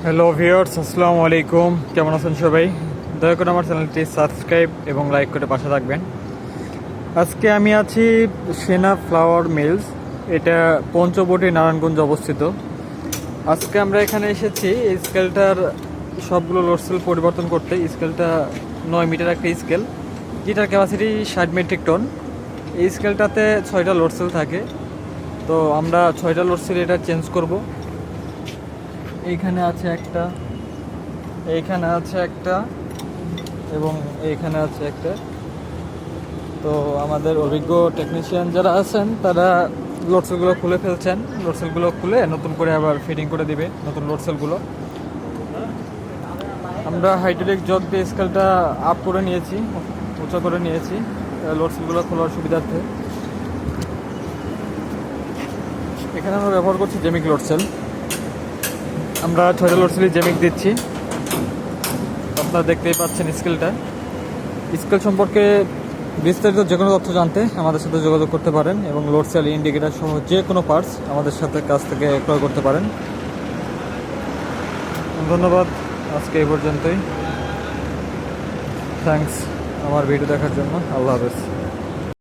Hello viewers, আসসালামু আলাইকুম। কেমন আছেন সবাই? দয়া করে আমার চ্যানেলটি সাবস্ক্রাইব এবং লাইক করে পাশে থাকবেন। আজকে আমি আছি সেনা ফ্লাওয়ার মিলস, এটা পঞ্চবটি নারায়ণগঞ্জ অবস্থিত। আজকে আমরা এখানে এসেছি এই স্কেলটার সবগুলো লোডসেল পরিবর্তন করতে। স্কেলটা 9 মিটার একটা স্কেল, যেটার ক্যাপাসিটি 60 মেট্রিক টন। এই স্কেলটাতে 6টা লোডসেল থাকে, তো আমরা 6টা লোডসেল এটা চেঞ্জ করব। এইখানে আছে একটা, এইখানে আছে একটা এবং এইখানে আছে একটা। তো আমাদের অভিজ্ঞ টেকনিশিয়ান যারা আছেন তারা লোডসেলগুলো খুলে ফেলছেন। লোডসেলগুলো খুলে নতুন করে আবার ফিটিং করে দিবে নতুন লোডসেলগুলো। আমরা হাইড্রোলিক জগ দিয়ে স্কেলটা আপ করে নিয়েছি, উঁচা করে নিয়েছি লোডসেলগুলো খোলার সুবিধার্থে। এখানে আমরা ব্যবহার করছি জেমিক লোডসেল। আমরা 6টা লোডসেলই জেমিক দিচ্ছি। আপনারা দেখতেই পাচ্ছেন স্কেলটা। স্কেল সম্পর্কে বিস্তারিত যে কোনো তথ্য জানতে আমাদের সাথে যোগাযোগ করতে পারেন এবং লোডসেল ইন্ডিকেটার সহ যে কোনো পার্টস আমাদের সাথে কাছ থেকে ক্রয় করতে পারেন। ধন্যবাদ, আজকে এই পর্যন্তই। থ্যাঙ্কস আমার ভিডিও দেখার জন্য। আল্লাহ হাফেজ।